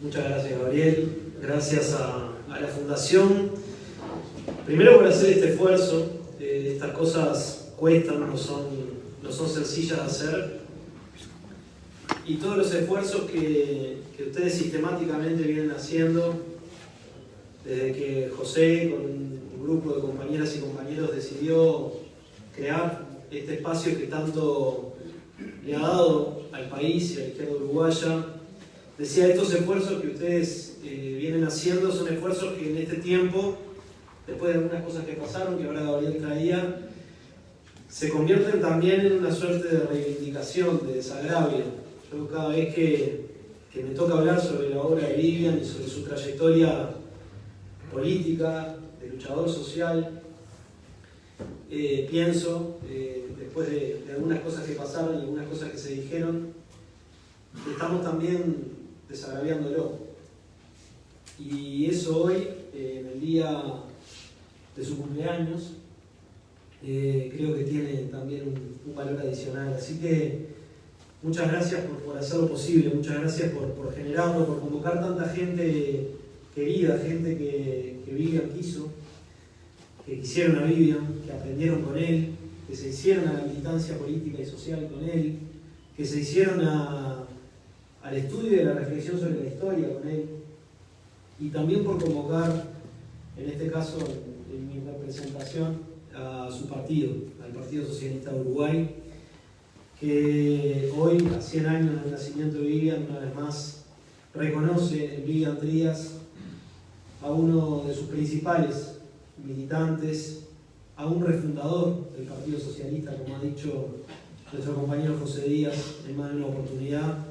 Muchas gracias, Gabriel. Gracias a la Fundación. Primero por hacer este esfuerzo. Estas cosas cuestan, no son sencillas de hacer. Y todos los esfuerzos que ustedes sistemáticamente vienen haciendo, desde que José con un grupo de compañeras y compañeros decidió crear este espacio que tanto le ha dado al país y a la izquierda uruguaya. Decía, estos esfuerzos que ustedes vienen haciendo son esfuerzos que en este tiempo, después de algunas cosas que pasaron, que ahora Gabriel traía, se convierten también en una suerte de reivindicación, de desagravio. Yo cada vez que me toca hablar sobre la obra de Vivian y sobre su trayectoria política, de luchador social, pienso, después de algunas cosas que pasaron y algunas cosas que se dijeron, que estamos también desagraviándolo. Y eso hoy, en el día de su cumpleaños, creo que tiene también un valor adicional. Así que muchas gracias por hacerlo posible, muchas gracias por generarlo, por convocar tanta gente querida, gente que Vivian quiso, que quisieron a Vivian, que aprendieron con él, que se hicieron a la militancia política y social con él, que se hicieron al estudio y a la reflexión sobre la historia con él, y también por convocar, en este caso, en mi representación, a su partido, al Partido Socialista de Uruguay, que hoy, a 100 años del nacimiento de Vivian, una vez más reconoce en Vivian Trías a uno de sus principales militantes, a un refundador del Partido Socialista, como ha dicho nuestro compañero José Díaz en más de una oportunidad,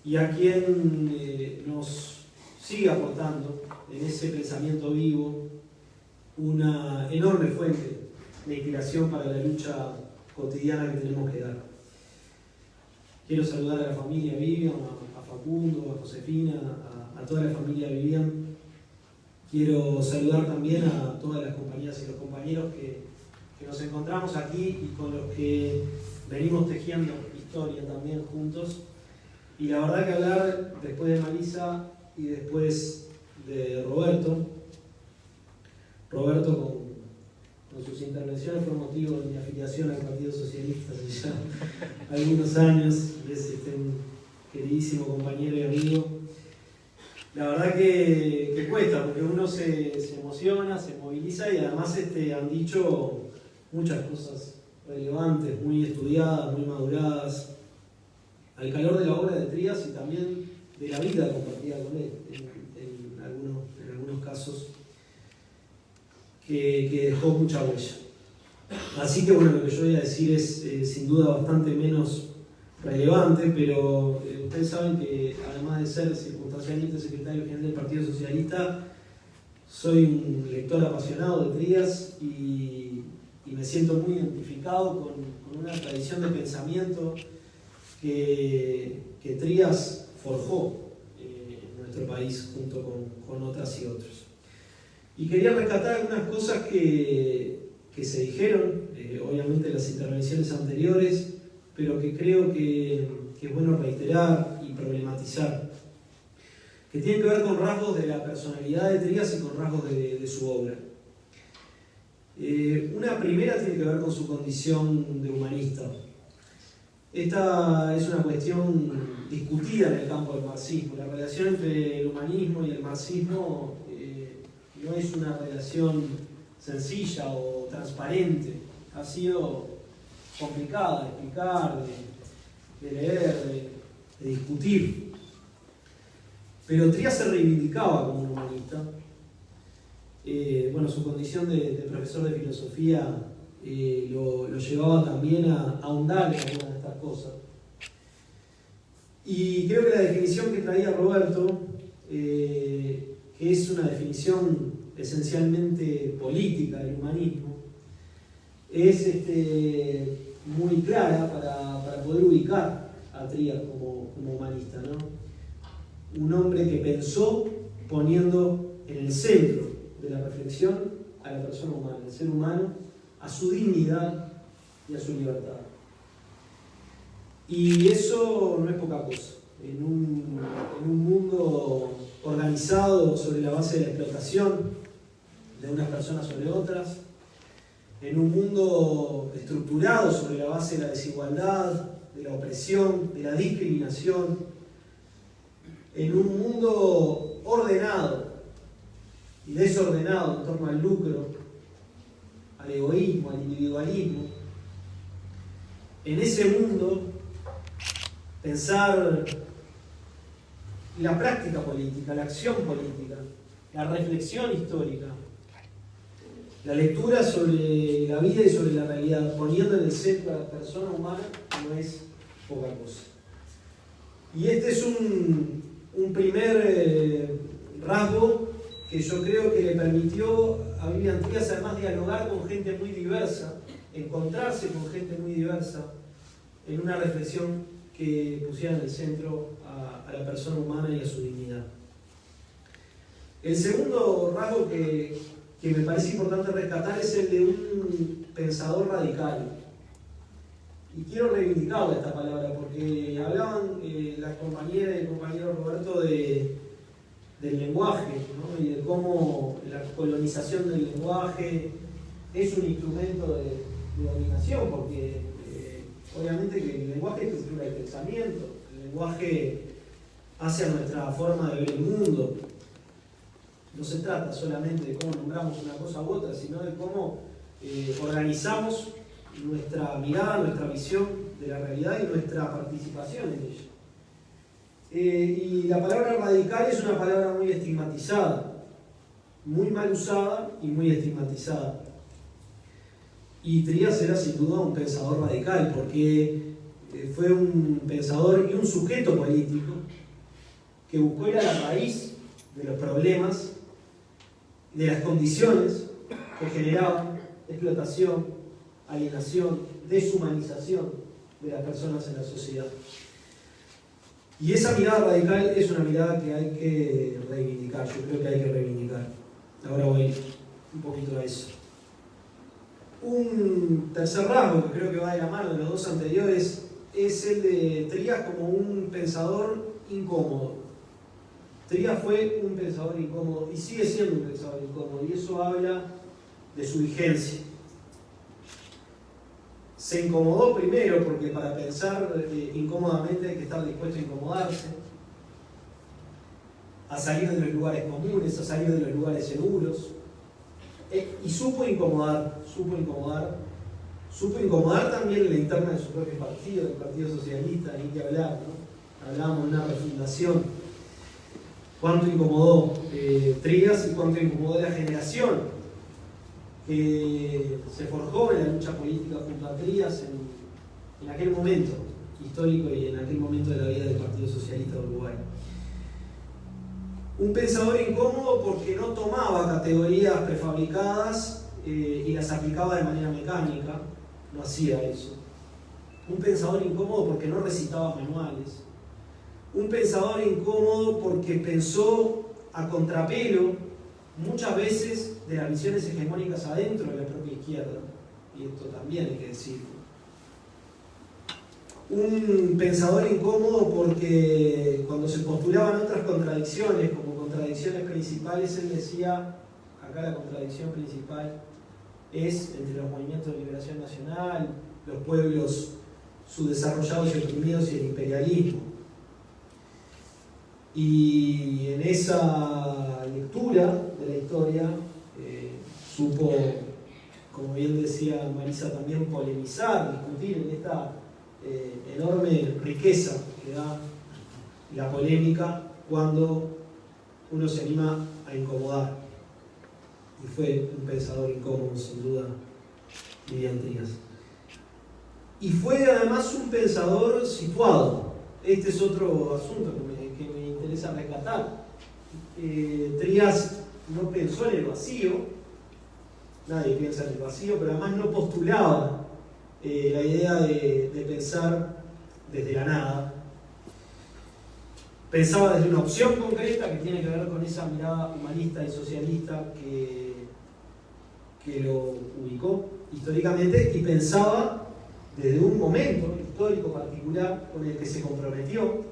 y a quien nos sigue aportando en ese pensamiento vivo una enorme fuente de inspiración para la lucha cotidiana que tenemos que dar. Quiero saludar a la familia Vivian, a Facundo, a Josefina, a toda la familia Vivian. Quiero saludar también a todas las compañeras y los compañeros que nos encontramos aquí y con los que venimos tejiendo historia también juntos. Y la verdad que hablar después de Marisa y después de Roberto con sus intervenciones fue motivo de mi afiliación al Partido Socialista hace ya algunos años, y es un queridísimo compañero y amigo. La verdad que cuesta, porque uno se emociona, se moviliza y además han dicho muchas cosas relevantes, muy estudiadas, muy maduradas, al calor de la obra de Trías y también de la vida compartida con él, en algunos casos, que dejó mucha huella. Así que bueno, lo que yo voy a decir es sin duda bastante menos relevante, pero ustedes saben que además de ser circunstancialmente secretario general del Partido Socialista, soy un lector apasionado de Trías y me siento muy identificado con una tradición de pensamiento que Trías forjó en nuestro país junto con otras y otros. Y quería rescatar algunas cosas que se dijeron, obviamente en las intervenciones anteriores, pero que creo que es bueno reiterar y problematizar, que tienen que ver con rasgos de la personalidad de Trías y con rasgos de su obra. Una primera tiene que ver con su condición de humanista. Esta es una cuestión discutida en el campo del marxismo. La relación entre el humanismo y el marxismo no es una relación sencilla o transparente. Ha sido complicada de explicar, de leer, de discutir. Pero Trías se reivindicaba como un humanista. Su condición de profesor de filosofía lo llevaba también a ahondar en algunas de estas cosas. Y creo que la definición que traía Roberto, que es una definición esencialmente política del humanismo, es muy clara para poder ubicar a Trías como humanista, ¿no? Un hombre que pensó poniendo en el centro de la reflexión a la persona humana, al ser humano, a su dignidad y a su libertad. Y eso no es poca cosa. en un mundo organizado sobre la base de la explotación de unas personas sobre otras, en un mundo estructurado sobre la base de la desigualdad, de la opresión, de la discriminación, en un mundo ordenado y desordenado en torno al lucro, al egoísmo, al individualismo. En ese mundo, pensar la práctica política, la acción política, la reflexión histórica, la lectura sobre la vida y sobre la realidad, poniendo en el centro a la persona humana, no es poca cosa. Y este es un primer rasgo que yo creo que le permitió a Vivian Trías además dialogar con gente muy diversa, encontrarse con gente muy diversa en una reflexión que pusiera en el centro a la persona humana y a su dignidad. El segundo rasgo que me parece importante rescatar es el de un pensador radical. Y quiero reivindicarle esta palabra porque hablaban la compañera y el compañero Roberto del lenguaje, ¿no? Y de cómo la colonización del lenguaje es un instrumento de dominación, porque obviamente que el lenguaje estructura el pensamiento, el lenguaje hace a nuestra forma de ver el mundo. No se trata solamente de cómo nombramos una cosa u otra, sino de cómo organizamos nuestra mirada, nuestra visión de la realidad y nuestra participación en ella. Y la palabra radical es una palabra muy estigmatizada, muy mal usada y muy estigmatizada. Y Trías era sin duda un pensador radical, porque fue un pensador y un sujeto político que buscó ir a la raíz de los problemas, de las condiciones que generaban explotación, alienación, deshumanización de las personas en la sociedad. Y esa mirada radical es una mirada que hay que reivindicar, yo creo que hay que reivindicar. Ahora voy un poquito a eso. Un tercer rasgo que creo que va de la mano de los dos anteriores es el de Trías como un pensador incómodo. Trías fue un pensador incómodo y sigue siendo un pensador incómodo, y eso habla de su vigencia. Se incomodó primero porque para pensar incómodamente hay que estar dispuesto a incomodarse, a salir de los lugares comunes, a salir de los lugares seguros, y supo incomodar también en la interna de su propio partido, del Partido Socialista, ni que hablar, ¿no? Hablábamos de una refundación. Cuánto incomodó Trías y cuánto incomodó la generación que se forjó en la lucha política junto a Trías en aquel momento histórico y en aquel momento de la vida del Partido Socialista de Uruguay. Un pensador incómodo porque no tomaba categorías prefabricadas y las aplicaba de manera mecánica, no hacía eso. Un pensador incómodo porque no recitaba manuales. Un pensador incómodo porque pensó a contrapelo muchas veces de las visiones hegemónicas adentro de la propia izquierda, y esto también hay que decirlo. Un pensador incómodo porque cuando se postulaban otras contradicciones como contradicciones principales, él decía, acá la contradicción principal es entre los movimientos de liberación nacional, los pueblos subdesarrollados y oprimidos y el imperialismo. Y en esa lectura de la historia supo, como bien decía Marisa, también polemizar, discutir en esta enorme riqueza que da la polémica cuando uno se anima a incomodar. Y fue un pensador incómodo, sin duda, Vivian Trías. Y fue además un pensador situado. Este es otro asunto que me interesa rescatar. Trías no pensó en el vacío, nadie piensa en el vacío, pero además no postulaba la idea de pensar desde la nada. Pensaba desde una opción concreta que tiene que ver con esa mirada humanista y socialista que lo ubicó históricamente, y pensaba desde un momento histórico particular con el que se comprometió,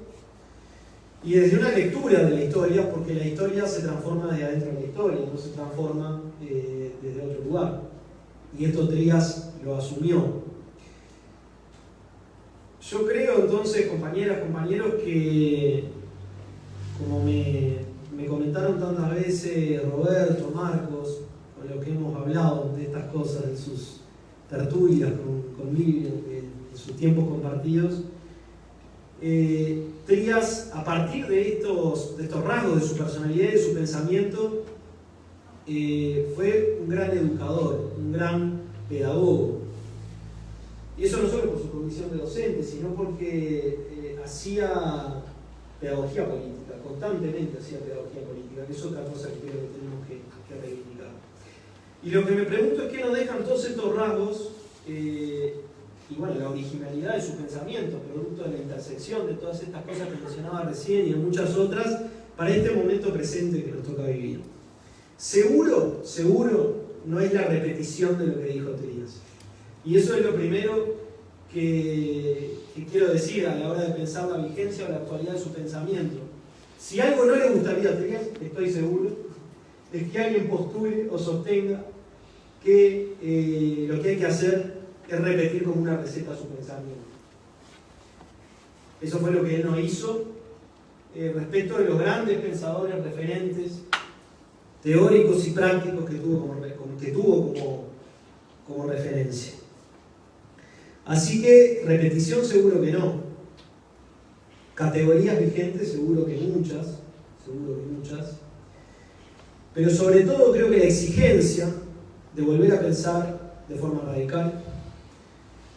y desde una lectura de la historia, porque la historia se transforma desde adentro de la historia, no se transforma desde otro lugar. Y esto Trías lo asumió. Yo creo entonces, compañeras, compañeros, que como me comentaron tantas veces Roberto, Marcos, con lo que hemos hablado de estas cosas, de sus tertulias con Miriam, de sus tiempos compartidos, Trías, a partir de estos rasgos de su personalidad y de su pensamiento, fue un gran educador, un gran pedagogo. Y eso no solo por su condición de docente, sino porque hacía pedagogía política, constantemente hacía pedagogía política, que es otra cosa que creo que tenemos que reivindicar. Y lo que me pregunto es qué nos dejan todos estos rasgos, y bueno, la originalidad de su pensamiento, producto de la intersección de todas estas cosas que mencionaba recién y de muchas otras, para este momento presente que nos toca vivir. Seguro no es la repetición de lo que dijo Trías. Y eso es lo primero que quiero decir a la hora de pensar la vigencia o la actualidad de su pensamiento. Si algo no le gustaría a Trías, estoy seguro, es que alguien postule o sostenga que lo que hay que hacer es repetir como una receta su pensamiento. Eso fue lo que él no hizo respecto de los grandes pensadores referentes teóricos y prácticos que tuvo como referencia. Así que repetición seguro que no. Categorías vigentes seguro que muchas. Pero sobre todo creo que la exigencia de volver a pensar de forma radical,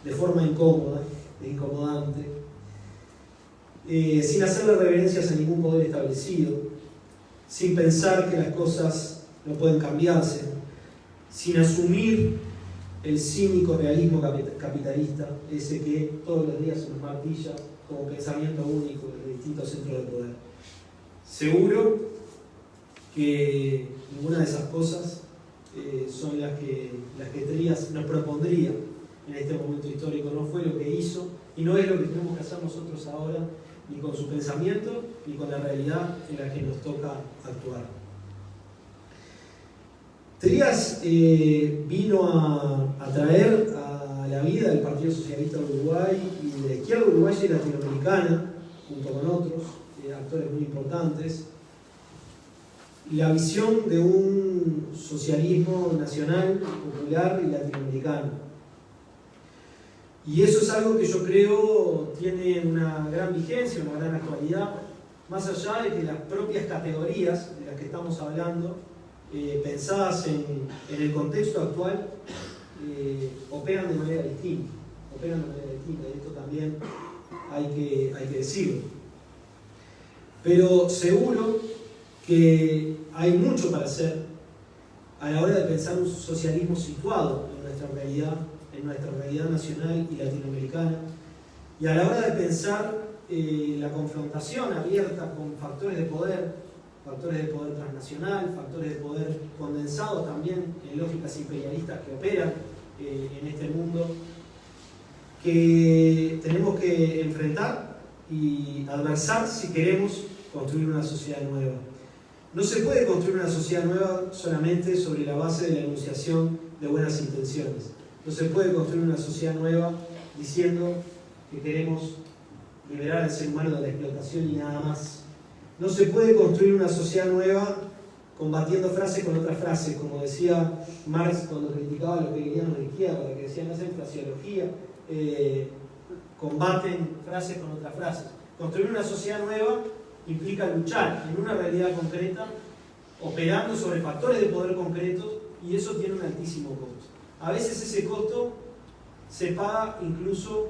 de forma incómoda, incomodante, sin hacerle reverencias a ningún poder establecido, sin pensar que las cosas no pueden cambiarse, sin asumir el cínico realismo capitalista, ese que todos los días se nos martilla como pensamiento único de distintos centros de poder. Seguro que ninguna de esas cosas son las que Trías nos propondría en este momento histórico. No fue lo que hizo y no es lo que tenemos que hacer nosotros ahora, ni con su pensamiento, ni con la realidad en la que nos toca actuar. Trías vino a traer a la vida del Partido Socialista de Uruguay y de la izquierda uruguaya y latinoamericana, junto con otros actores muy importantes, la visión de un socialismo nacional, popular y latinoamericano. Y eso es algo que yo creo tiene una gran vigencia, una gran actualidad, más allá de que las propias categorías de las que estamos hablando, pensadas en el contexto actual, operan de manera distinta. Y esto también hay que decirlo. Pero seguro que hay mucho para hacer a la hora de pensar un socialismo situado en nuestra realidad nacional y latinoamericana, y a la hora de pensar la confrontación abierta con factores de poder transnacional, factores de poder condensados también en lógicas imperialistas que operan en este mundo, que tenemos que enfrentar y adversar si queremos construir una sociedad nueva. No se puede construir una sociedad nueva solamente sobre la base de la enunciación de buenas intenciones. No se puede construir una sociedad nueva diciendo que queremos liberar al ser humano de la explotación y nada más. No se puede construir una sociedad nueva combatiendo frase con otra frase, como decía Marx cuando criticaba a los hegelianos de izquierda, que decían hacen fraseología, combaten frases con otras frases. Construir una sociedad nueva implica luchar en una realidad concreta, operando sobre factores de poder concretos, y eso tiene un altísimo costo. A veces ese costo se paga incluso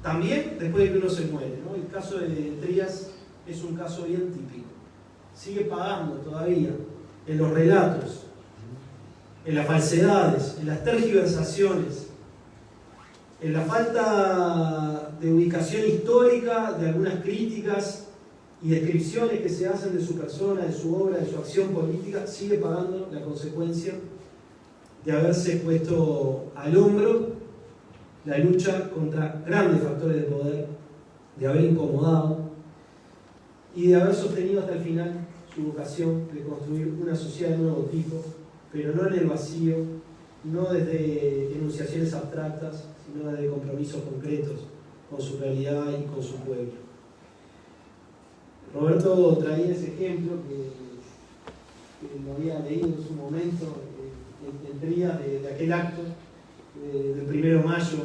también después de que uno se muere, ¿no? El caso de Trías es un caso bien típico. Sigue pagando todavía en los relatos, en las falsedades, en las tergiversaciones, en la falta de ubicación histórica de algunas críticas y descripciones que se hacen de su persona, de su obra, de su acción política. Sigue pagando la consecuencia de haberse puesto al hombro la lucha contra grandes factores de poder, de haber incomodado. y de haber sostenido hasta el final su vocación de construir una sociedad de nuevo tipo, pero no en el vacío, no desde enunciaciones abstractas, sino desde compromisos concretos con su realidad y con su pueblo. Roberto traía ese ejemplo que lo había leído en su momento, en Trías, de aquel acto del 1 de mayo,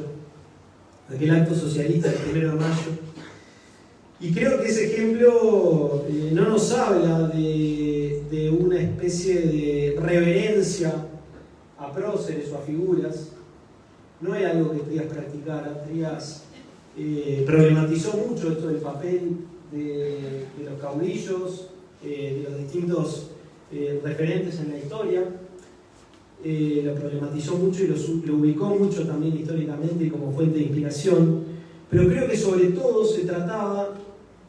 de aquel acto socialista del 1 de mayo. Y creo que ese ejemplo no nos habla de una especie de reverencia a próceres o a figuras. No era algo que Trías practicara. Trías problematizó mucho esto del papel de los caudillos, de los distintos referentes en la historia. Lo problematizó mucho y lo ubicó mucho también históricamente como fuente de inspiración. Pero creo que sobre todo se trataba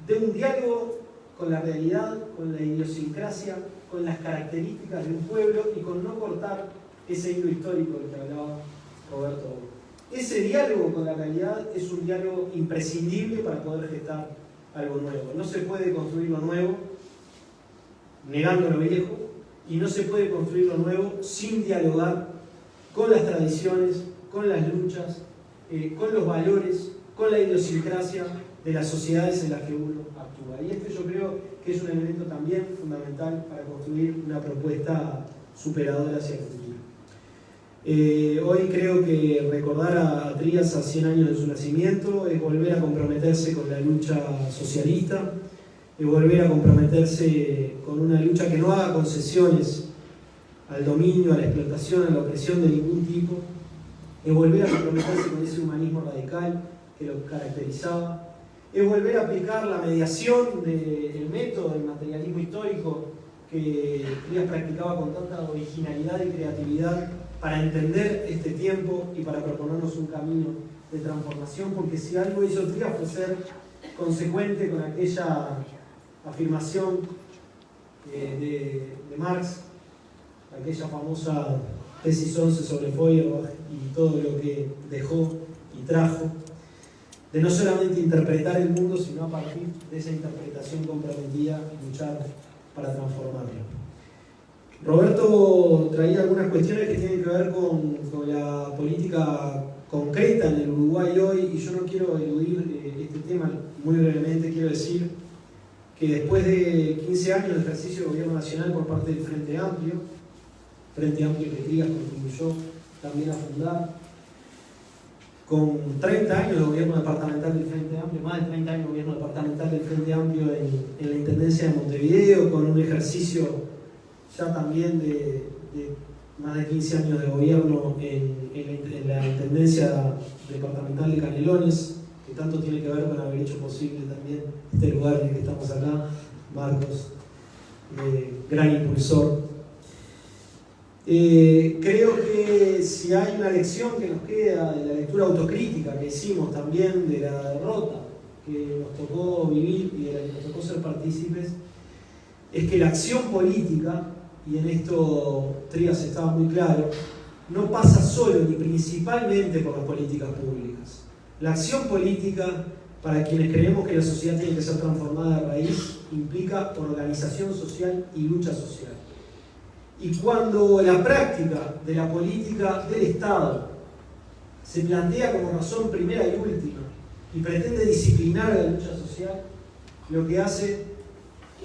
de un diálogo con la realidad, con la idiosincrasia, con las características de un pueblo y con no cortar ese hilo histórico del que hablaba Roberto. Ese diálogo con la realidad es un diálogo imprescindible para poder gestar algo nuevo. No se puede construir lo nuevo negando lo viejo y no se puede construir lo nuevo sin dialogar con las tradiciones, con las luchas, con los valores, con la idiosincrasia de las sociedades en las que uno actúa. Y esto yo creo que es un elemento también fundamental para construir una propuesta superadora hacia el futuro. Hoy creo que recordar a Trías a 100 años de su nacimiento es volver a comprometerse con la lucha socialista, es volver a comprometerse con una lucha que no haga concesiones al dominio, a la explotación, a la opresión de ningún tipo, es volver a comprometerse con ese humanismo radical que lo caracterizaba, es volver a aplicar la mediación del método del materialismo histórico que Trías practicaba con tanta originalidad y creatividad para entender este tiempo y para proponernos un camino de transformación, porque si algo hizo Trías fue ser consecuente con aquella afirmación de Marx, aquella famosa tesis 11 sobre Feuerbach y todo lo que dejó y trajo, de no solamente interpretar el mundo, sino a partir de esa interpretación comprometida, luchar para transformarlo. Roberto traía algunas cuestiones que tienen que ver con la política concreta en el Uruguay hoy, y yo no quiero eludir este tema muy brevemente. Quiero decir que después de 15 años de ejercicio de gobierno nacional por parte del Frente Amplio que Trías contribuyó también a fundar, con 30 años de gobierno departamental del Frente Amplio, más de 30 años de gobierno departamental del Frente Amplio en la Intendencia de Montevideo, con un ejercicio ya también de más de 15 años de gobierno en la Intendencia Departamental de Canelones, que tanto tiene que ver con haber hecho posible también este lugar en el que estamos acá. Marcos, gran impulsor. Creo que si hay una lección que nos queda de la lectura autocrítica que hicimos también de la derrota que nos tocó vivir y de la que nos tocó ser partícipes, es que la acción política, y en esto Trías estaba muy claro, no pasa solo ni principalmente por las políticas públicas. La acción política, para quienes creemos que la sociedad tiene que ser transformada de raíz, implica organización social y lucha social. Y cuando la práctica de la política del Estado se plantea como razón primera y última y pretende disciplinar la lucha social, lo que hace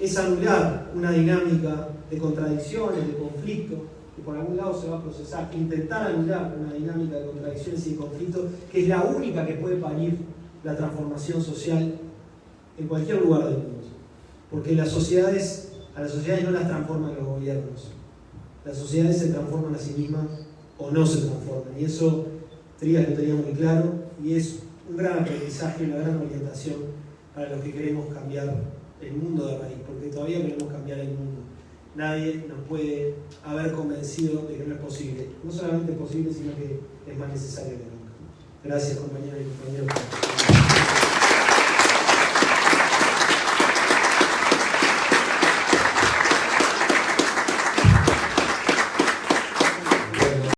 es anular una dinámica de contradicciones, de conflicto, que por algún lado se va a procesar, intentar anular una dinámica de contradicciones y de conflicto, que es la única que puede parir la transformación social en cualquier lugar del mundo. Porque a las sociedades no las transforman los gobiernos. Las sociedades se transforman a sí mismas o no se transforman. Y eso Trías lo tenía muy claro, y es un gran aprendizaje, una gran orientación para los que queremos cambiar el mundo de raíz, porque todavía queremos cambiar el mundo. Nadie nos puede haber convencido de que no es posible. No solamente es posible, sino que es más necesario que nunca. Gracias, compañeras y compañeros.